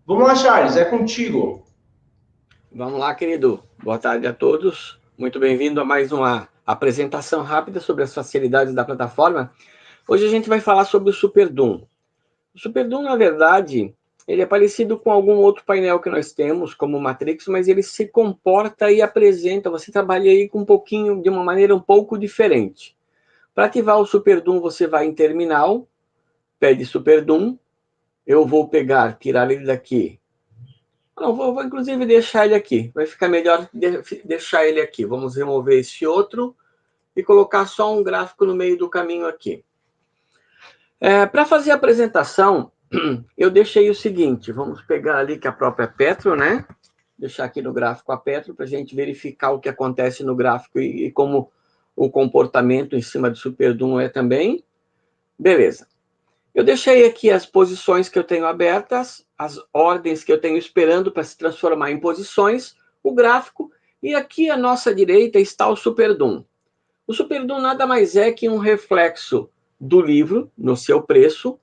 Vamos lá, Charles, é contigo. Vamos lá, querido. Boa tarde a todos. Muito bem-vindo a mais uma apresentação rápida sobre as facilidades da plataforma. Hoje a gente vai falar sobre o SuperDoom. O SuperDoom, na verdade, ele é parecido com algum outro painel que nós temos, como o Matrix, mas ele se comporta e apresenta. Você trabalha aí com um pouquinho, de uma maneira um pouco diferente. Para ativar o SuperDoom, você vai em Terminal, pede SuperDoom. Eu vou pegar, tirar ele daqui. Não, vou inclusive deixar ele aqui. Vai ficar melhor deixar ele aqui. Vamos remover esse outro e colocar só um gráfico no meio do caminho aqui. Para fazer a apresentação, eu deixei o seguinte. Vamos pegar ali que a própria Petro, né? Deixar aqui no gráfico a Petro para a gente verificar o que acontece no gráfico e como o comportamento em cima do SuperDoom é também. Beleza. Eu deixei aqui as posições que eu tenho abertas, as ordens que eu tenho esperando para se transformar em posições, o gráfico, e aqui à nossa direita está o SuperDoom. O SuperDoom nada mais é que um reflexo do livro, no seu preço,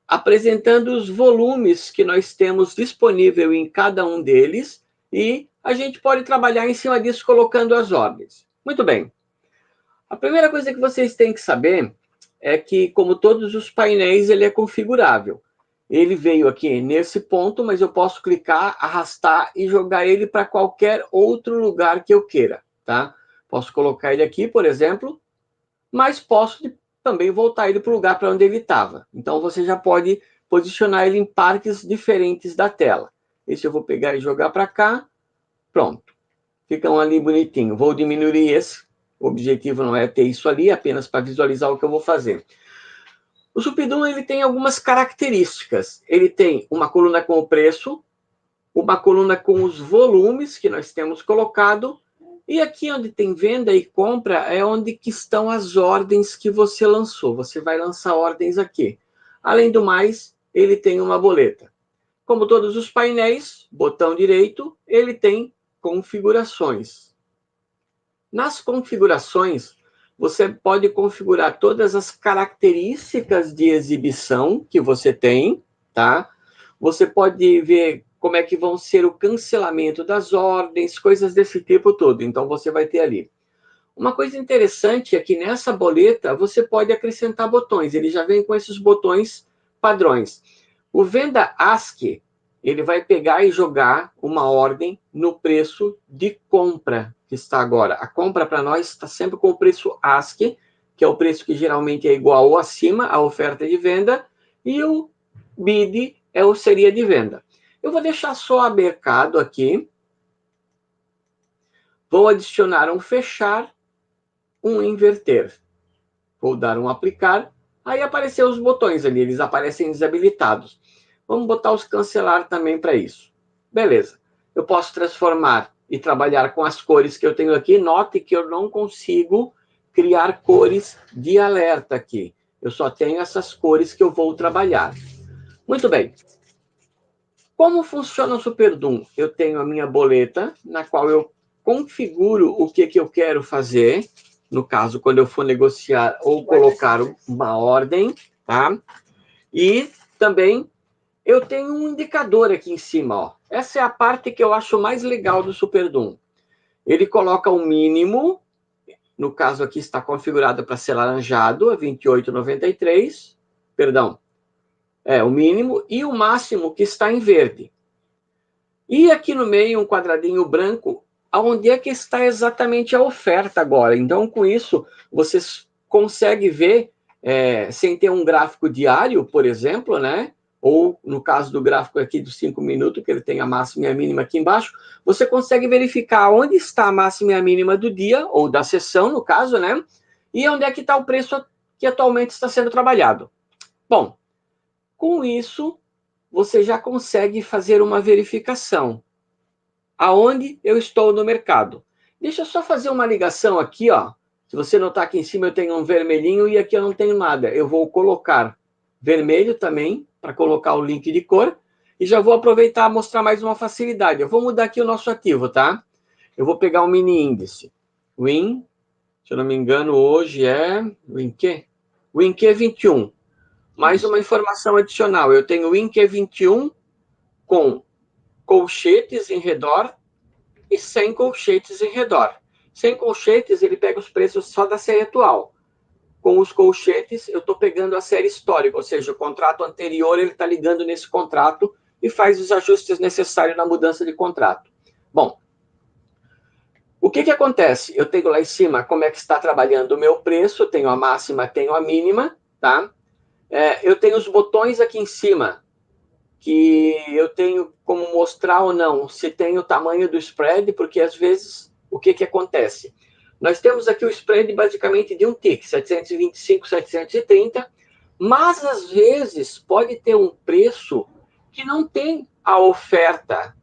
apresentando os volumes que nós temos disponível em cada um deles, e a gente pode trabalhar em cima disso colocando as ordens. Muito bem. A primeira coisa que vocês têm que saber é que, como todos os painéis, ele é configurável. Ele veio aqui nesse ponto, mas eu posso clicar, arrastar e jogar ele para qualquer outro lugar que eu queira, tá? Posso colocar ele aqui, por exemplo, mas posso também voltar ele para o lugar para onde ele estava. Então, você já pode posicionar ele em partes diferentes da tela. Esse eu vou pegar e jogar para cá. Pronto. Ficam ali bonitinho. Vou diminuir esse. O objetivo não é ter isso ali, apenas para visualizar o que eu vou fazer. O SuperDoom ele tem algumas características. Ele tem uma coluna com o preço, uma coluna com os volumes que nós temos colocado, e aqui onde tem venda e compra é onde que estão as ordens que você lançou. Você vai lançar ordens aqui. Além do mais, ele tem uma boleta. Como todos os painéis, botão direito, ele tem configurações. Nas configurações, você pode configurar todas as características de exibição que você tem, tá? Você pode ver como é que vão ser o cancelamento das ordens, coisas desse tipo todo. Então, você vai ter ali. Uma coisa interessante é que nessa boleta você pode acrescentar botões. Ele já vem com esses botões padrões. O Venda ASCII, ele vai pegar e jogar uma ordem no preço de compra que está agora. A compra para nós está sempre com o preço ASCII, que é o preço que geralmente é igual ou acima à oferta de venda, e o BID seria de venda. Eu vou deixar só a mercado aqui. Vou adicionar um fechar, um inverter. Vou dar um aplicar. Aí apareceu os botões ali, eles aparecem desabilitados. Vamos botar os cancelar também para isso. Beleza. Eu posso transformar e trabalhar com as cores que eu tenho aqui. Note que eu não consigo criar cores de alerta aqui. Eu só tenho essas cores que eu vou trabalhar. Muito bem. Como funciona o SuperDoom? Eu tenho a minha boleta, na qual eu configuro o que eu quero fazer. No caso, quando eu for negociar ou colocar uma ordem, tá? E também eu tenho um indicador aqui em cima, ó. Essa é a parte que eu acho mais legal do SuperDoom. Ele coloca o mínimo, no caso aqui está configurado para ser laranjado, é 28,93, perdão, o mínimo, e o máximo que está em verde. E aqui no meio um quadradinho branco, onde é que está exatamente a oferta agora. Então, com isso, você consegue ver, sem ter um gráfico diário, por exemplo, né? Ou no caso do gráfico aqui dos 5 minutos, que ele tem a máxima e a mínima aqui embaixo, você consegue verificar onde está a máxima e a mínima do dia, ou da sessão, no caso, né? E onde é que está o preço que atualmente está sendo trabalhado. Bom, com isso, você já consegue fazer uma verificação. Aonde eu estou no mercado. Deixa eu só fazer uma ligação aqui, ó. Se você notar aqui em cima eu tenho um vermelhinho e aqui eu não tenho nada. Eu vou colocar vermelho também, para colocar o link de cor, e já vou aproveitar e mostrar mais uma facilidade. Eu vou mudar aqui o nosso ativo, tá? Eu vou pegar um mini índice. Win, se eu não me engano, hoje é... WinQ? WinQ 21. Mais uma informação adicional. Eu tenho o WinQ 21 com colchetes em redor e sem colchetes em redor. Sem colchetes, ele pega os preços só da série atual. Com os colchetes, eu estou pegando a série histórica, ou seja, o contrato anterior, ele está ligando nesse contrato e faz os ajustes necessários na mudança de contrato. Bom, o que acontece? Eu tenho lá em cima como é que está trabalhando o meu preço, tenho a máxima, tenho a mínima, tá? Eu tenho os botões aqui em cima, que eu tenho como mostrar ou não se tem o tamanho do spread, porque às vezes, o que acontece? Nós temos aqui o spread basicamente de um tick, 725, 730, mas às vezes pode ter um preço que não tem a oferta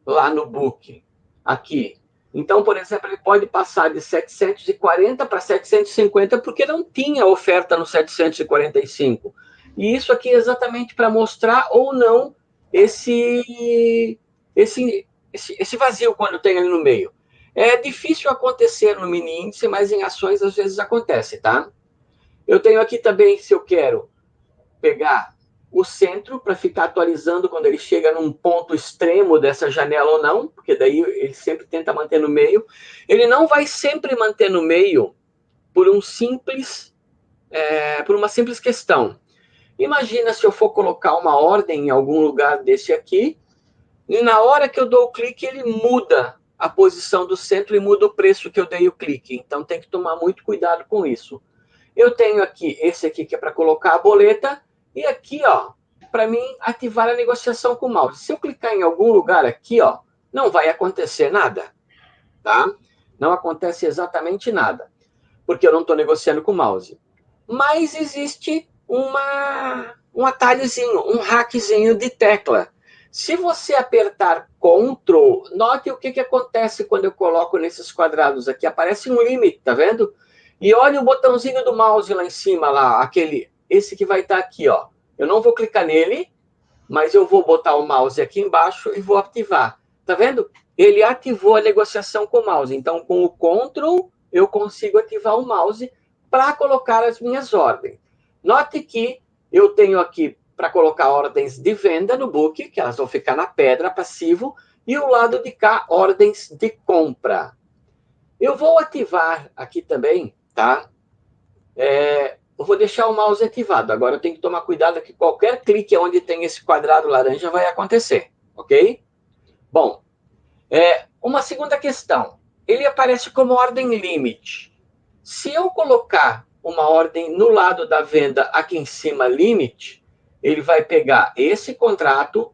lá no book, aqui. Então, por exemplo, ele pode passar de 740 para 750 porque não tinha oferta no 745. E isso aqui é exatamente para mostrar ou não esse vazio quando tem ali no meio. É difícil acontecer no mini índice, mas em ações às vezes acontece, tá? Eu tenho aqui também, se eu quero pegar o centro para ficar atualizando quando ele chega num ponto extremo dessa janela ou não, porque daí ele sempre tenta manter no meio. Ele não vai sempre manter no meio por uma simples questão. Imagina se eu for colocar uma ordem em algum lugar desse aqui, e na hora que eu dou o clique, ele muda a posição do centro e muda o preço que eu dei o clique. Então tem que tomar muito cuidado com isso. Eu tenho aqui esse aqui que é para colocar a boleta, e aqui, ó, para mim ativar a negociação com o mouse. Se eu clicar em algum lugar aqui, ó, não vai acontecer nada, tá? Não acontece exatamente nada, porque eu não estou negociando com o mouse. Mas existe um atalhozinho, um hackzinho de tecla. Se você apertar Ctrl, note o que acontece quando eu coloco nesses quadrados aqui. Aparece um limite, tá vendo? E olha o botãozinho do mouse lá em cima, lá, esse que vai estar aqui, ó. Eu não vou clicar nele, mas eu vou botar o mouse aqui embaixo e vou ativar. Tá vendo? Ele ativou a negociação com o mouse. Então, com o Ctrl, eu consigo ativar o mouse para colocar as minhas ordens. Note que eu tenho aqui para colocar ordens de venda no book, que elas vão ficar na pedra, passivo, e o lado de cá, ordens de compra. Eu vou ativar aqui também, tá? Eu vou deixar o mouse ativado. Agora eu tenho que tomar cuidado que qualquer clique onde tem esse quadrado laranja vai acontecer, ok? Bom, uma segunda questão. Ele aparece como ordem limite. Se eu colocar uma ordem no lado da venda aqui em cima, limite, ele vai pegar esse contrato.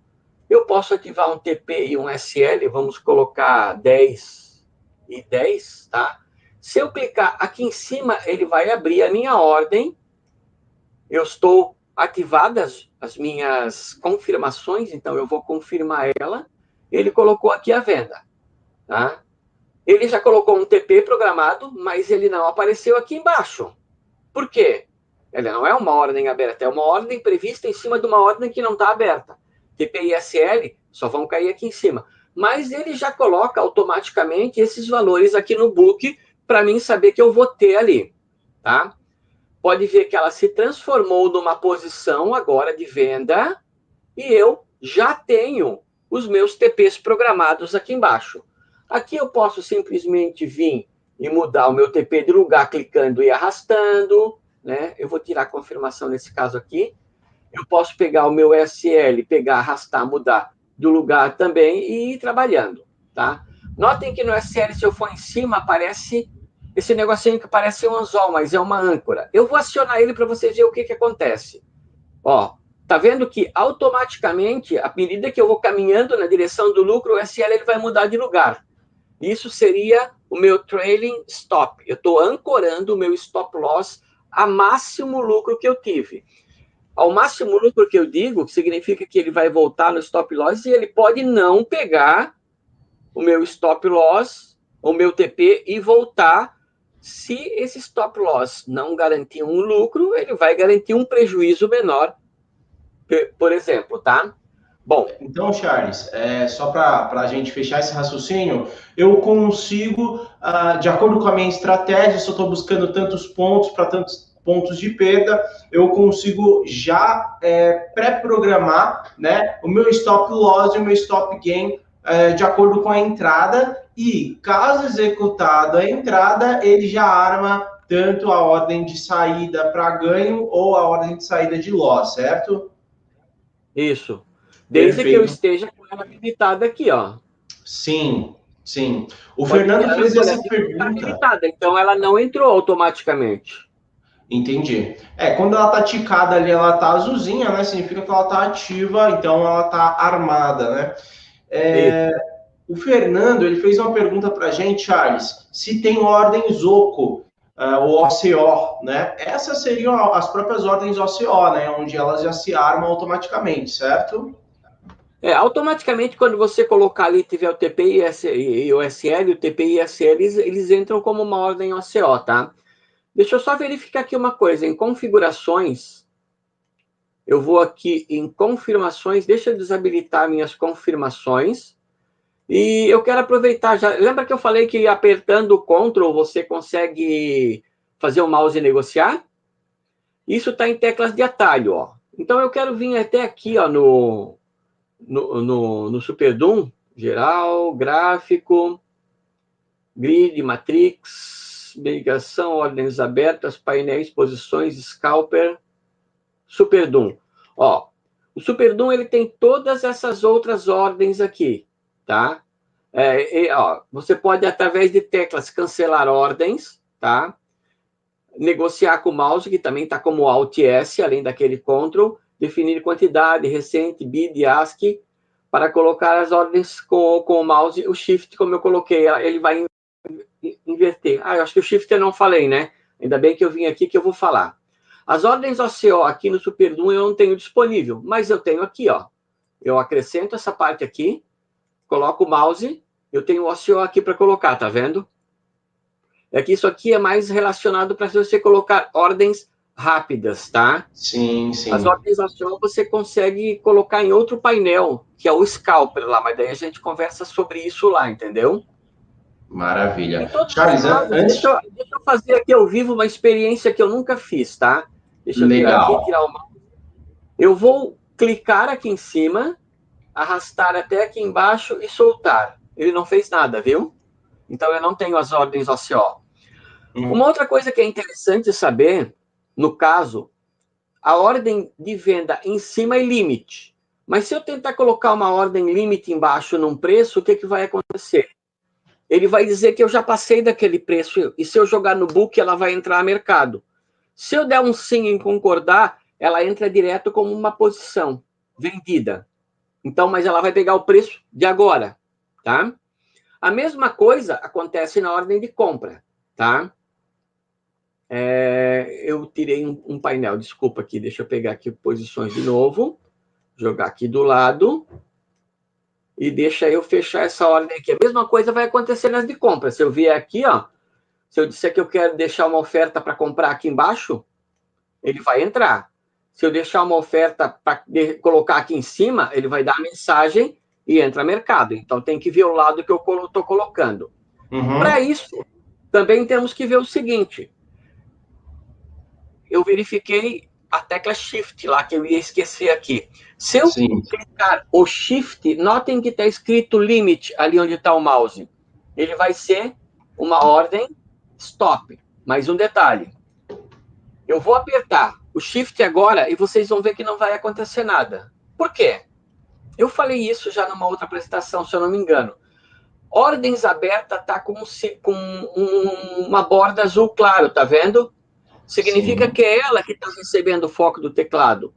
Eu posso ativar um TP e um SL, vamos colocar 10 e 10, tá? Se eu clicar aqui em cima, ele vai abrir a minha ordem. Eu estou ativadas as minhas confirmações, então eu vou confirmar ela. Ele colocou aqui a venda, tá? Ele já colocou um TP programado, mas ele não apareceu aqui embaixo. Por quê? Ele não é uma ordem aberta, é uma ordem prevista em cima de uma ordem que não está aberta. TP e SL só vão cair aqui em cima. Mas ele já coloca automaticamente esses valores aqui no book para mim saber que eu vou ter ali, tá? Pode ver que ela se transformou numa posição agora de venda e eu já tenho os meus TPs programados aqui embaixo. Aqui eu posso simplesmente vir e mudar o meu TP de lugar clicando e arrastando, né? Eu vou tirar a confirmação nesse caso aqui. Eu posso pegar o meu SL, pegar, arrastar, mudar do lugar também e ir trabalhando, tá? Notem que no SL, se eu for em cima, aparece esse negocinho que parece um anzol, mas é uma âncora. Eu vou acionar ele para vocês verem o que acontece. Ó, tá vendo que automaticamente, à medida que eu vou caminhando na direção do lucro, o SL ele vai mudar de lugar. Isso seria o meu trailing stop. Eu estou ancorando o meu stop loss a máximo lucro que eu tive. Ao máximo lucro que eu digo, que significa que ele vai voltar no stop loss e ele pode não pegar o meu stop loss, o meu TP e voltar. Se esse stop loss não garantir um lucro, ele vai garantir um prejuízo menor, por exemplo, tá? Bom, então, Charles, só para a gente fechar esse raciocínio, eu consigo, de acordo com a minha estratégia, se eu estou buscando tantos pontos para tantos pontos de perda, eu consigo já pré-programar, né, o meu stop loss e o meu stop gain de acordo com a entrada, e caso executado a entrada, ele já arma tanto a ordem de saída para ganho ou a ordem de saída de loss, certo? Isso. Desde que eu Perfeito. esteja com ela habilitada aqui, ó. Sim, sim. O Pode Fernando ter, fez olha, essa está pergunta. habilitada, então ela não entrou automaticamente. Entendi. Quando ela tá ticada ali, ela tá azulzinha, né? Significa que ela tá ativa, então ela tá armada, né? Isso. O Fernando, ele fez uma pergunta pra gente, Charles, se tem ordem Zoco, ou OCO, né? Essas seriam as próprias ordens OCO, né? Onde elas já se armam automaticamente, certo? Automaticamente, quando você colocar ali, tiver o TPI e o SL, o TPI e o SL, eles entram como uma ordem OCO, tá? Deixa eu só verificar aqui uma coisa. Em configurações, eu vou aqui em confirmações, deixa eu desabilitar minhas confirmações. E eu quero aproveitar já. Lembra que eu falei que apertando o Ctrl você consegue fazer o mouse negociar? Isso está em teclas de atalho, ó. Então eu quero vir até aqui, ó, no SuperDoom, geral, gráfico, grid, matrix, migração, ordens abertas, painéis, posições, scalper, SuperDoom. Ó, o SuperDoom ele tem todas essas outras ordens aqui, tá? Ó, você pode, através de teclas, cancelar ordens, tá? Negociar com o mouse, que também está como Alt-S, além daquele Ctrl, definir quantidade, recente, bid, ASCII, para colocar as ordens com o mouse, o Shift, como eu coloquei, ele vai inverter. Eu acho que o Shift eu não falei, né? Ainda bem que eu vim aqui que eu vou falar. As ordens OCO aqui no SuperDoom eu não tenho disponível, mas eu tenho aqui, ó. Eu acrescento essa parte aqui, coloco o mouse, eu tenho o OCO aqui para colocar, tá vendo? É que isso aqui é mais relacionado para você colocar ordens rápidas, tá? Sim, As sim. ordens OCO você consegue colocar em outro painel, que é o Scalper lá, mas daí a gente conversa sobre isso lá, entendeu? Maravilha. Em todos os Charles, casos, antes. deixa eu fazer aqui ao vivo uma experiência que eu nunca fiz, tá? Deixa eu vir aqui, Legal. tirar o mouse. Eu vou clicar aqui em cima, arrastar até aqui embaixo e soltar. Ele não fez nada, viu? Então eu não tenho as ordens OCO. Uma outra coisa que é interessante saber, no caso, a ordem de venda em cima é limite. Mas se eu tentar colocar uma ordem limite embaixo num preço, o que vai acontecer? Ele vai dizer que eu já passei daquele preço, e se eu jogar no book, ela vai entrar a mercado. Se eu der um sim em concordar, ela entra direto como uma posição vendida. Então, mas ela vai pegar o preço de agora, tá? A mesma coisa acontece na ordem de compra, tá? Eu tirei um painel, desculpa aqui, deixa eu pegar aqui posições de novo, jogar aqui do lado, e deixa eu fechar essa ordem aqui. A mesma coisa vai acontecer nas de compra. Se eu vier aqui, ó, se eu disser que eu quero deixar uma oferta para comprar aqui embaixo, ele vai entrar. Se eu deixar uma oferta para colocar aqui em cima, ele vai dar a mensagem e entra mercado. Então tem que ver o lado que eu estou colocando. Para Uhum. isso, também temos que ver o seguinte: eu verifiquei a tecla Shift lá, que eu ia esquecer aqui. Se eu Sim. clicar o Shift, notem que está escrito Limit ali onde está o mouse. Ele vai ser uma ordem Stop. Mais um detalhe. Eu vou apertar o Shift agora e vocês vão ver que não vai acontecer nada. Por quê? Eu falei isso já numa outra apresentação, se eu não me engano. Ordens abertas está com uma borda azul claro, tá vendo? Significa Sim. que é ela que está recebendo o foco do teclado.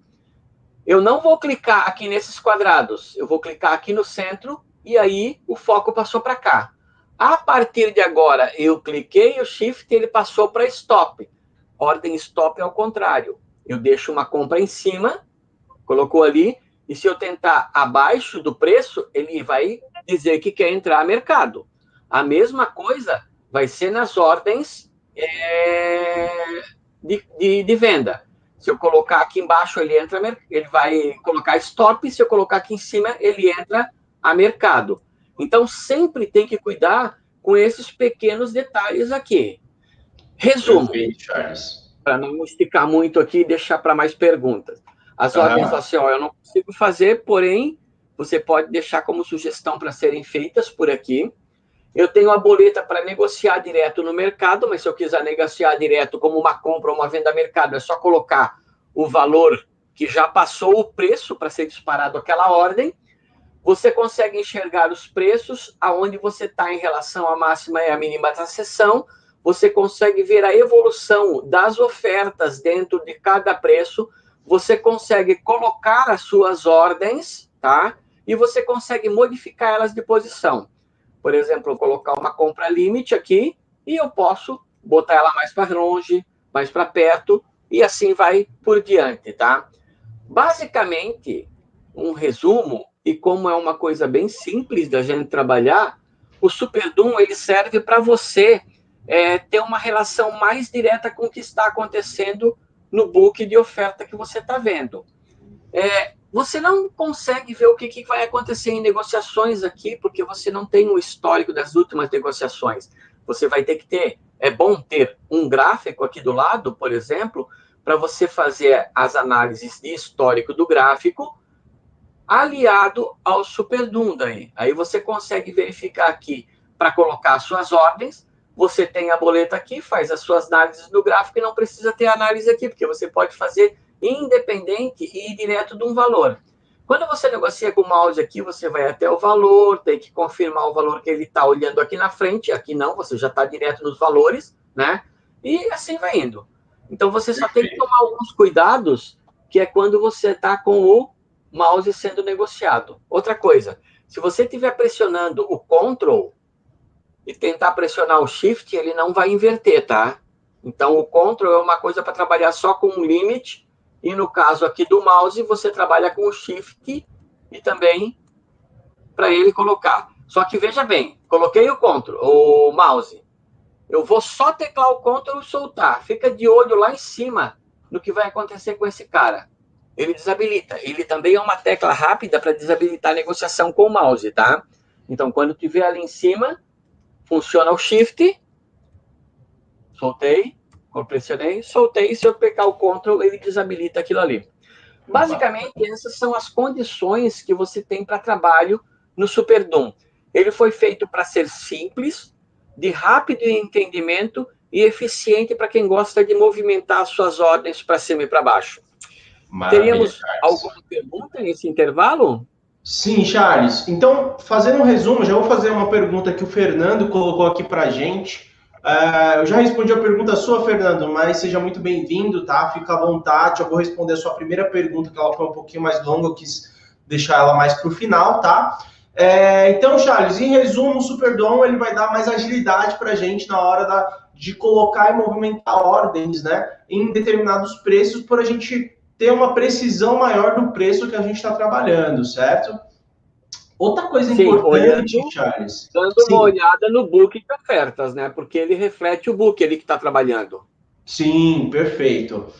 Eu não vou clicar aqui nesses quadrados, eu vou clicar aqui no centro e aí o foco passou para cá. A partir de agora, eu cliquei o Shift e ele passou para Stop. Ordem Stop é ao contrário. Eu deixo uma compra em cima, colocou ali, e se eu tentar abaixo do preço, ele vai dizer que quer entrar no mercado. A mesma coisa vai ser nas ordens de venda. Se eu colocar aqui embaixo, ele vai colocar stop, se eu colocar aqui em cima, ele entra a mercado. Então, sempre tem que cuidar com esses pequenos detalhes aqui. Resumo: Perfeito, Charles. para não esticar muito aqui e deixar para mais perguntas. As ordens, assim, ó, eu não consigo fazer, porém, você pode deixar como sugestão para serem feitas por aqui. Eu tenho a boleta para negociar direto no mercado, mas se eu quiser negociar direto como uma compra ou uma venda a mercado, é só colocar o valor que já passou o preço para ser disparado aquela ordem. Você consegue enxergar os preços, aonde você está em relação à máxima e à mínima da sessão. Você consegue ver a evolução das ofertas dentro de cada preço. Você consegue colocar as suas ordens, tá? E você consegue modificar elas de posição. Por exemplo, eu colocar uma compra limite aqui e eu posso botar ela mais para longe, mais para perto e assim vai por diante, tá? Basicamente, um resumo, e como é uma coisa bem simples da gente trabalhar, o Superdoom ele serve para você ter uma relação mais direta com o que está acontecendo no book de oferta que você está vendo. Você não consegue ver o que vai acontecer em negociações aqui, porque você não tem um histórico das últimas negociações. Você vai ter que ter, é bom ter um gráfico aqui do lado, por exemplo, para você fazer as análises de histórico do gráfico, aliado ao Superdoom daí. Aí você consegue verificar aqui para colocar as suas ordens, você tem a boleta aqui, faz as suas análises do gráfico e não precisa ter análise aqui, porque você pode fazer independente e ir direto de um valor. Quando você negocia com o mouse aqui, você vai até o valor, tem que confirmar o valor que ele está olhando aqui na frente, aqui não, você já está direto nos valores, né? E assim vai indo. Então você só tem que tomar alguns cuidados, que é quando você está com o mouse sendo negociado. Outra coisa, se você estiver pressionando o Ctrl e tentar pressionar o Shift, ele não vai inverter, tá? Então o Ctrl é uma coisa para trabalhar só com um limit, e no caso aqui do mouse, você trabalha com o Shift e também para ele colocar. Só que veja bem, coloquei o Ctrl, o mouse, eu vou só teclar o Ctrl e soltar. Fica de olho lá em cima no que vai acontecer com esse cara. Ele desabilita. Ele também é uma tecla rápida para desabilitar a negociação com o mouse, tá? Então, quando tiver ali em cima, funciona o Shift, soltei, pressionei, soltei, se eu pegar o Ctrl, ele desabilita aquilo ali. Basicamente, essas são as condições que você tem para trabalho no Superdoom. Ele foi feito para ser simples, de rápido entendimento e eficiente para quem gosta de movimentar as suas ordens para cima e para baixo. Maravilha, teríamos alguma pergunta nesse intervalo? Sim, Charles. Então, fazendo um resumo, já vou fazer uma pergunta que o Fernando colocou aqui para a gente. Eu já respondi a pergunta sua, Fernando, mas seja muito bem-vindo, tá? Fica à vontade, eu vou responder a sua primeira pergunta, que ela foi um pouquinho mais longa, eu quis deixar ela mais para o final, tá? Então, Charles, em resumo, o Superdoom ele vai dar mais agilidade para a gente na hora de colocar e movimentar ordens, né? Em determinados preços, por a gente ter uma precisão maior do preço que a gente está trabalhando, certo? Outra coisa importante, Charles. Dando uma olhada no book de ofertas, né? Porque ele reflete o book ali que está trabalhando. Sim, perfeito.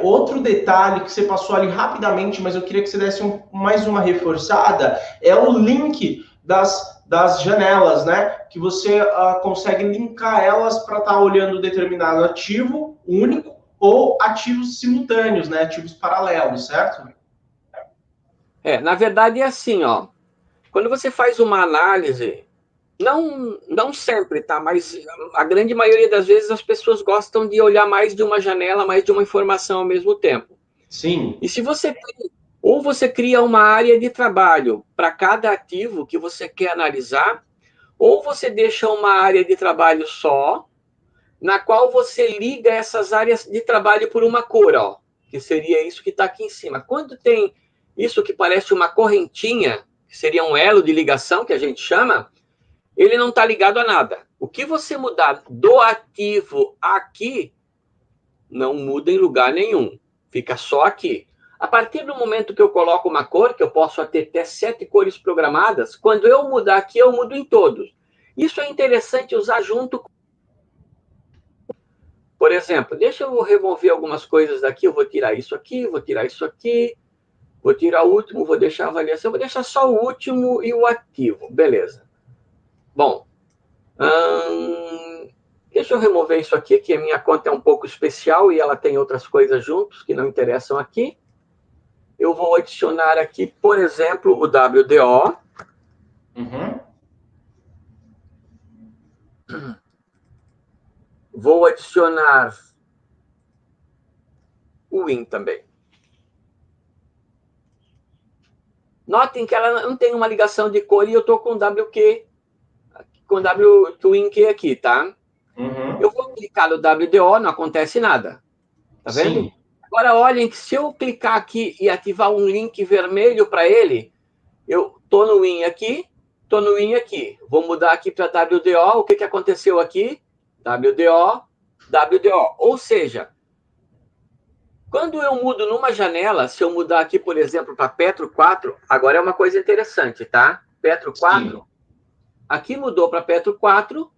Outro detalhe que você passou ali rapidamente, mas eu queria que você desse mais uma reforçada, é o link das janelas, né? Que você consegue linkar elas para estar olhando determinado ativo único ou ativos simultâneos, né? Ativos paralelos, certo? Na verdade é assim, ó. Quando você faz uma análise, não sempre, tá? Mas a grande maioria das vezes as pessoas gostam de olhar mais de uma janela, mais de uma informação ao mesmo tempo. Sim. E se você tem, ou você cria uma área de trabalho para cada ativo que você quer analisar, ou você deixa uma área de trabalho só, na qual você liga essas áreas de trabalho por uma cor, ó, que seria isso que está aqui em cima. Quando tem isso que parece uma correntinha, que seria um elo de ligação, que a gente chama, ele não está ligado a nada. O que você mudar do ativo aqui, não muda em lugar nenhum. Fica só aqui. A partir do momento que eu coloco uma cor, que eu posso ter até 7 cores programadas, quando eu mudar aqui, eu mudo em todos. Isso é interessante usar junto com... Por exemplo, deixa eu remover algumas coisas daqui, eu vou tirar isso aqui, vou tirar isso aqui, vou tirar o último, vou deixar a avaliação, vou deixar só o último e o ativo, beleza. Bom, Deixa eu remover isso aqui, que a minha conta é um pouco especial e ela tem outras coisas juntos que não interessam aqui. Eu vou adicionar aqui, por exemplo, o WDO. Vou adicionar o Win também. Notem que ela não tem uma ligação de cor e eu estou com WQ, com WinQ aqui, tá? Eu vou clicar no WDO, não acontece nada. Tá vendo? Sim. Agora, olhem que se eu clicar aqui e ativar um link vermelho para ele, eu tô no Win aqui, tô no Win aqui. Vou mudar aqui para WDO. O que aconteceu aqui? WDO, WDO. Ou seja, quando eu mudo numa janela, se eu mudar aqui, por exemplo, para Petro 4, agora é uma coisa interessante, tá? Petro 4, sim. Aqui mudou para Petro 4,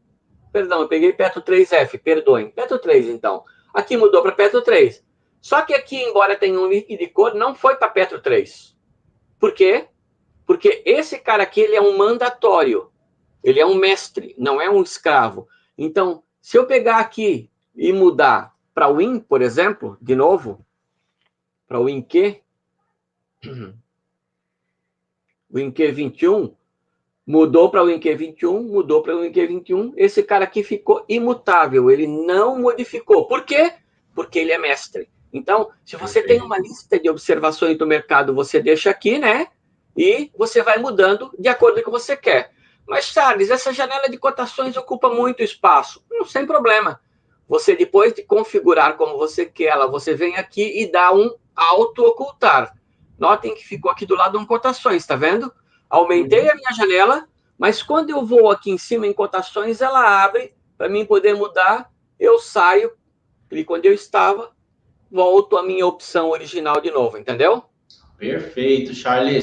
perdão, eu peguei Petro 3F, perdoem. Petro 3, então. Aqui mudou para Petro 3. Só que aqui, embora tenha um link de cor, não foi para Petro 3. Por quê? Porque esse cara aqui, ele é um mandatório. Ele é um mestre, não é um escravo. Então, se eu pegar aqui e mudar para Win, por exemplo, de novo, para o WinQ, WinQ 21, mudou para o WinQ 21, mudou para o WinQ 21, esse cara aqui ficou imutável, ele não modificou. Por quê? Porque ele é mestre. Então, se você tem uma lista de observações do mercado, você deixa aqui, né? E você vai mudando de acordo com o que você quer. Mas, Charles, essa janela de cotações ocupa muito espaço. Não, sem problema. Você, depois de configurar como você quer ela, você vem aqui e dá um auto-ocultar. Notem que ficou aqui do lado um cotações, tá vendo? Aumentei a minha janela, mas quando eu vou aqui em cima em cotações, ela abre para mim poder mudar. Eu saio, clico onde eu estava, volto à minha opção original de novo, entendeu? Perfeito, Charles.